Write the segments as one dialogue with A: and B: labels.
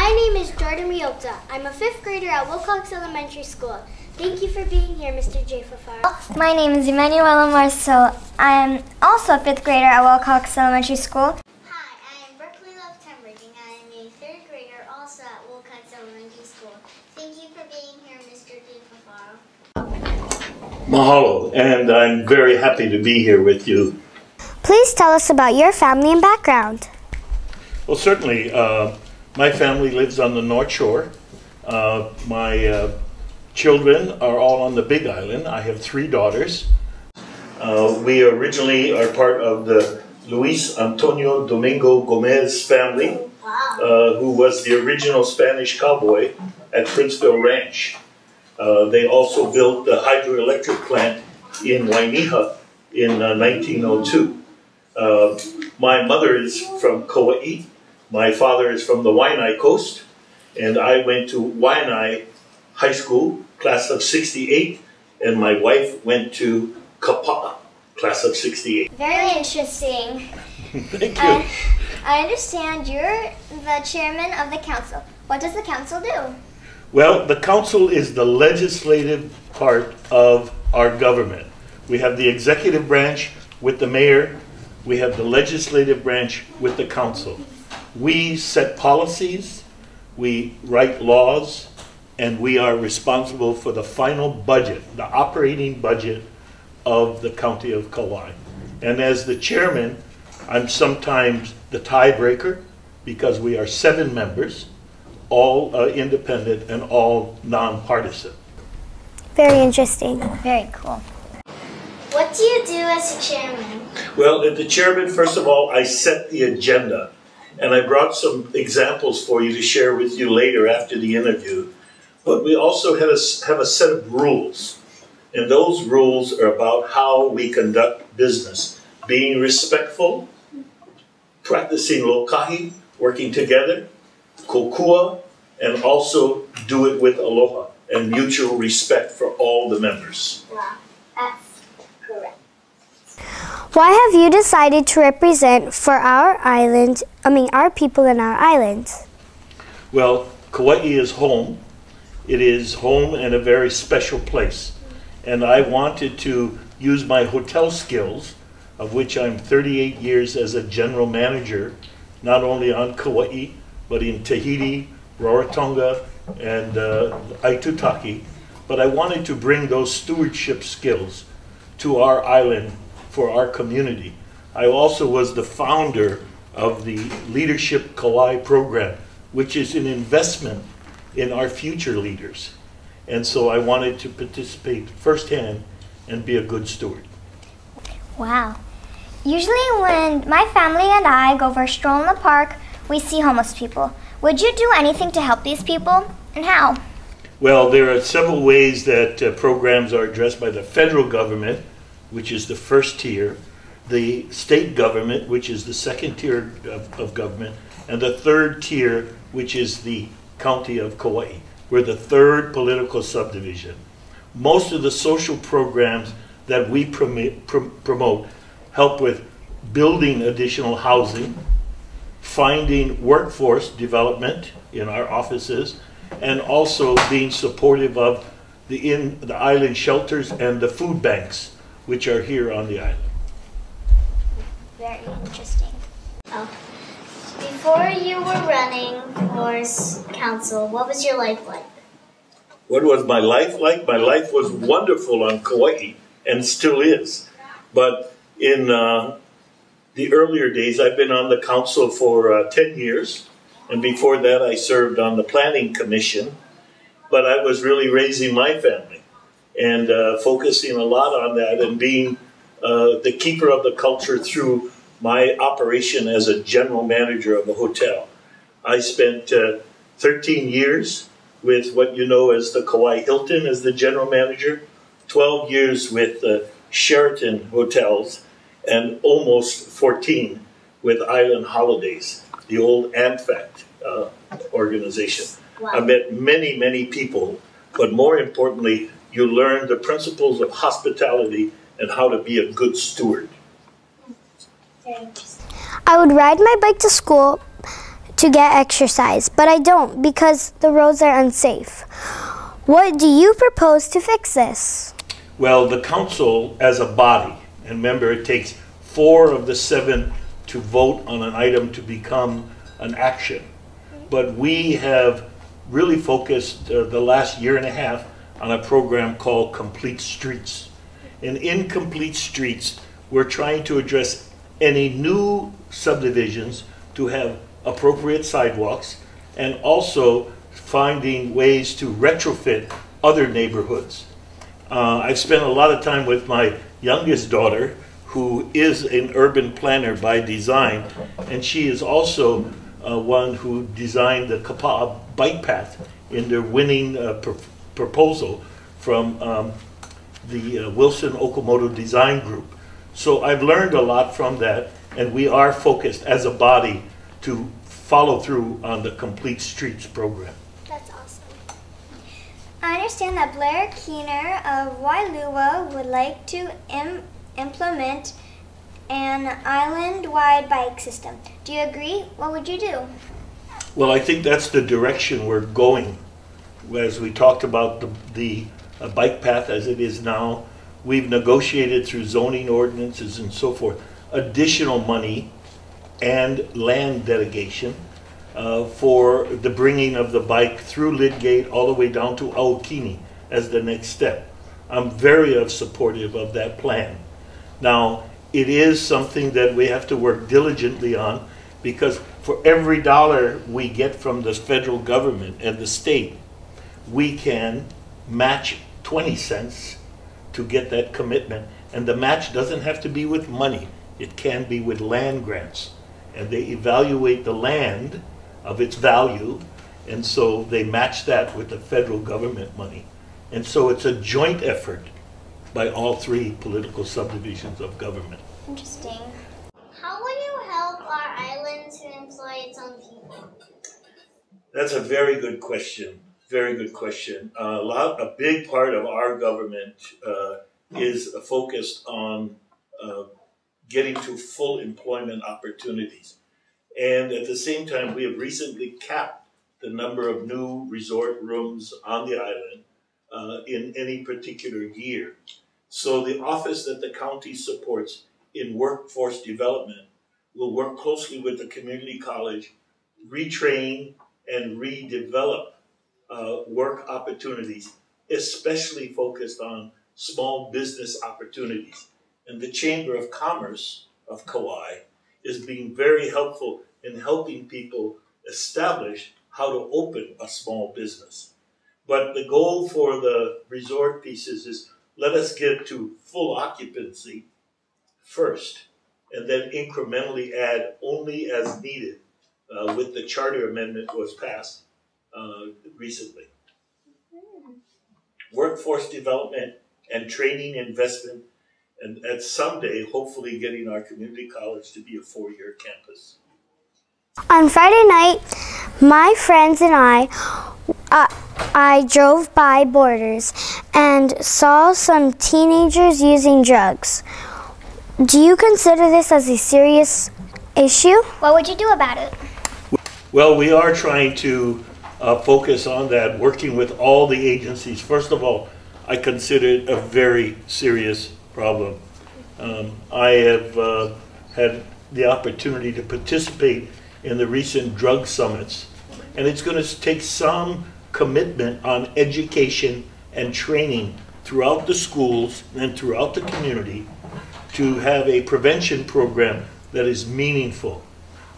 A: My name is Jordan Riota. I'm a 5th grader at Wilcox Elementary School. Thank you for being here, Mr. J. Furfaro.
B: My name is Emmanuela Marceau. I am also a 5th grader at Wilcox Elementary School.
C: Hi, I am Berkeley Love Tenbridge, and I am a 3rd grader also at Wilcox Elementary School. Thank you for being here, Mr. J. Furfaro.
D: Mahalo, and I'm very happy to be here with you.
A: Please tell us about your family and background.
D: Well, certainly, my family lives on the North Shore. My children are all on the Big Island. I have 3 daughters. We originally are part of the Luis Antonio Domingo Gomez family, who was the original Spanish cowboy at Princeville Ranch. They also built the hydroelectric plant in Wainiha in 1902. My mother is from Kauai. My father is from the Waianae Coast, and I went to Waianae High School, class of 68, and my wife went to Kaua, class of 68.
B: Very interesting.
D: Thank you.
B: I understand you're the chairman of the council. What does the council do?
D: Well, the council is the legislative part of our government. We have the executive branch with the mayor. We have the legislative branch with the council. We set policies, we write laws, and we are responsible for the final budget, the operating budget of the county of Kauai. And as the chairman, I'm sometimes the tiebreaker because we are 7 members, all independent and all nonpartisan.
A: Very interesting.
B: Very cool.
C: What do you do as a chairman?
D: Well, as the chairman, first of all, I set the agenda. And I brought some examples for you to share with you later after the interview. But we also have a set of rules. And those rules are about how we conduct business. Being respectful, practicing lokahi, working together, kokua, and also do it with aloha and mutual respect for all the members.
C: Wow, that's correct.
A: Why have you decided to represent for our island, our people in our island?
D: Well, Kauai is home. It is home and a very special place. And I wanted to use my hotel skills, of which I'm 38 years as a general manager, not only on Kauai, but in Tahiti, Rarotonga, and Aitutaki. But I wanted to bring those stewardship skills to our island for our community. I also was the founder of the Leadership Kauai program, which is an investment in our future leaders. And so I wanted to participate firsthand and be a good steward.
B: Wow. Usually when my family and I go for a stroll in the park, we see homeless people. Would you do anything to help these people, and how?
D: Well, there are several ways that programs are addressed by the federal government, which is the first tier, the state government, which is the second tier of government, and the third tier, which is the county of Kauai. We're the 3rd political subdivision. Most of the social programs that we promote help with building additional housing, finding workforce development in our offices, and also being supportive of the island shelters and the food banks, which are here on the island.
B: Very interesting.
C: Oh. Before you were running for council, what was your life like?
D: What was my life like? My life was wonderful on Kauai, and still is. But in the earlier days, I've been on the council for 10 years, and before that I served on the planning commission. But I was really raising my family and focusing a lot on that and being the keeper of the culture through my operation as a general manager of a hotel. I spent 13 years with what you know as the Kauai Hilton as the general manager, 12 years with Sheraton Hotels, and almost 14 with Island Holidays, the old AmFact organization.
C: Wow.
D: I met many, many people, but more importantly, you learn the principles of hospitality and how to be a good steward.
A: I would ride my bike to school to get exercise, but I don't because the roads are unsafe. What do you propose to fix this?
D: Well, the council as a body, and remember it takes 4 of the 7 to vote on an item to become an action. But we have really focused the last year and a half on a program called Complete Streets. And in Complete Streets, we're trying to address any new subdivisions to have appropriate sidewalks and also finding ways to retrofit other neighborhoods. I've spent a lot of time with my youngest daughter, who is an urban planner by design, and she is also one who designed the Kaua bike path in their winning proposal from the Wilson Okamoto Design Group. So I've learned a lot from that, and we are focused as a body to follow through on the Complete Streets program.
B: That's awesome. I understand that Blair Keener of Wailua would like to implement an island-wide bike system. Do you agree? What would you do?
D: Well, I think that's the direction we're going. As we talked about the bike path as it is now, we've negotiated through zoning ordinances and so forth additional money and land delegation for the bringing of the bike through Lidgate all the way down to Aokini as the next step. I'm very supportive of that plan. Now, it is something that we have to work diligently on, because for every dollar we get from the federal government and the state, we can match 20 cents to get that commitment. And the match doesn't have to be with money. It can be with land grants. And they evaluate the land of its value, and so they match that with the federal government money. And so it's a joint effort by all 3 political subdivisions of government.
B: Interesting.
C: How will you help our island to employ its own people?
D: That's a very good question. Very good question. A big part of our government is focused on getting to full employment opportunities. And at the same time, we have recently capped the number of new resort rooms on the island in any particular year. So the office that the county supports in workforce development will work closely with the community college, retrain and redevelop work opportunities, especially focused on small business opportunities. And the Chamber of Commerce of Kauai is being very helpful in helping people establish how to open a small business. But the goal for the resort pieces is let us get to full occupancy first, and then incrementally add only as needed with the charter amendment was passed recently. Workforce development and training investment, and at someday, hopefully getting our community college to be a 4-year campus.
A: On Friday night, my friends and I drove by Borders and saw some teenagers using drugs. Do you consider this as a serious issue?
B: What would you do about it?
D: Well, we are trying to focus on that, working with all the agencies. First of all, I consider it a very serious problem. I have had the opportunity to participate in the recent drug summits, and it's going to take some commitment on education and training throughout the schools and throughout the community to have a prevention program that is meaningful.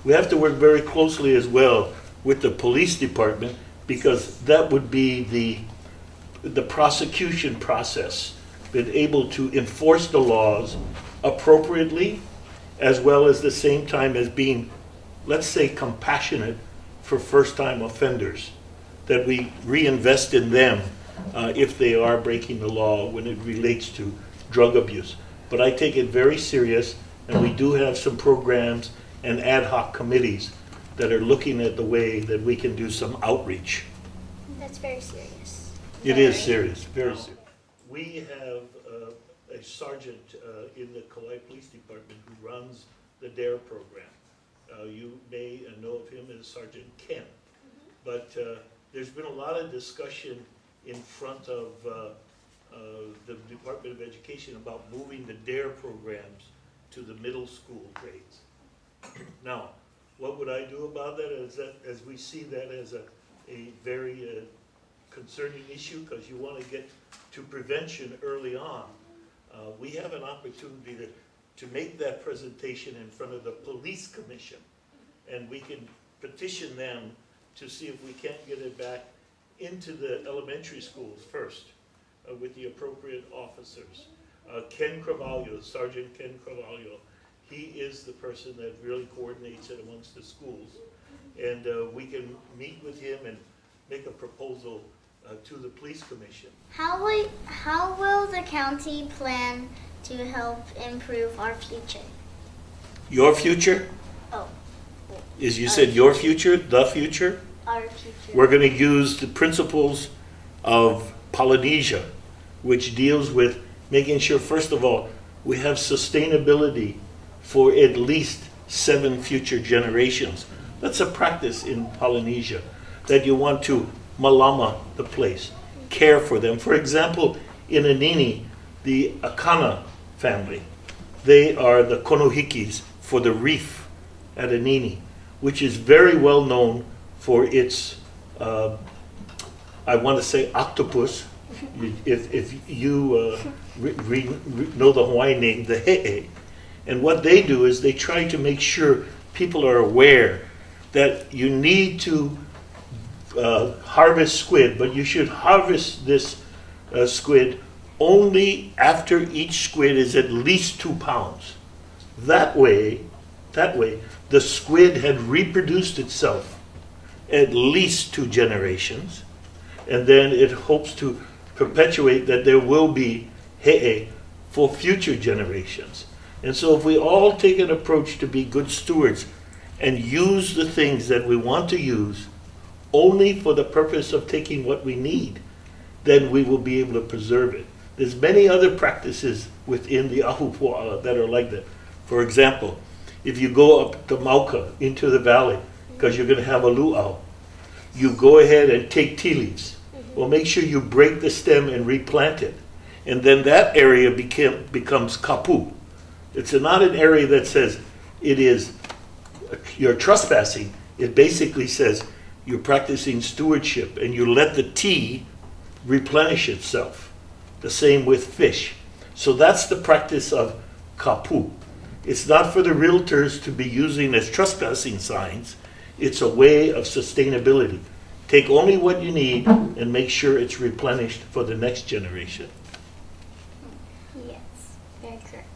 D: We have to work very closely as well with the police department, because that would be the prosecution process, being able to enforce the laws appropriately, as well as the same time as being, let's say, compassionate for first-time offenders, that we reinvest in them if they are breaking the law when it relates to drug abuse. But I take it very serious, and we do have some programs and ad hoc committees that are looking at the way that we can do some outreach.
B: That's very serious.
D: It is serious, very serious. We have a sergeant in the Kauai Police Department who runs the DARE program. You may know of him as Sergeant Ken. But there's been a lot of discussion in front of the Department of Education about moving the DARE programs to the middle school grades. Now, what would I do about that? Is that, as we see that as a very concerning issue, because you want to get to prevention early on. We have an opportunity to make that presentation in front of the police commission, and we can petition them to see if we can't get it back into the elementary schools first with the appropriate officers. Ken Carvalho, Sergeant Ken Carvalho, he is the person that really coordinates it amongst the schools. And we can meet with him and make a proposal to the police commission.
C: How will the county plan to help improve our future?
D: Your future?
C: Oh.
D: Is you said your future, the future?
C: Our future.
D: We're going to use the principles of Polynesia, which deals with making sure, first of all, we have sustainability for at least 7 future generations. That's a practice in Polynesia, that you want to malama the place, care for them. For example, in Anini, the Akana family, they are the konohikis for the reef at Anini, which is very well known for its, I want to say octopus. If you know the Hawaiian name, the he'e. And what they do is they try to make sure people are aware that you need to harvest squid, but you should harvest this squid only after each squid is at least 2 pounds. That way, the squid had reproduced itself at least 2 generations, and then it hopes to perpetuate that there will be he'e for future generations. And so if we all take an approach to be good stewards and use the things that we want to use only for the purpose of taking what we need, then we will be able to preserve it. There's many other practices within the ahupua'a that are like that. For example, if you go up to Mauka into the valley, because you're going to have a luau, you go ahead and take tea leaves. Well, make sure you break the stem and replant it. And then that area becomes kapu. It's not an area that says it is, you're trespassing. It basically says you're practicing stewardship and you let the tea replenish itself. The same with fish. So that's the practice of kapu. It's not for the realtors to be using as trespassing signs. It's a way of sustainability. Take only what you need and make sure it's replenished for the next generation.
C: Yes, very correct.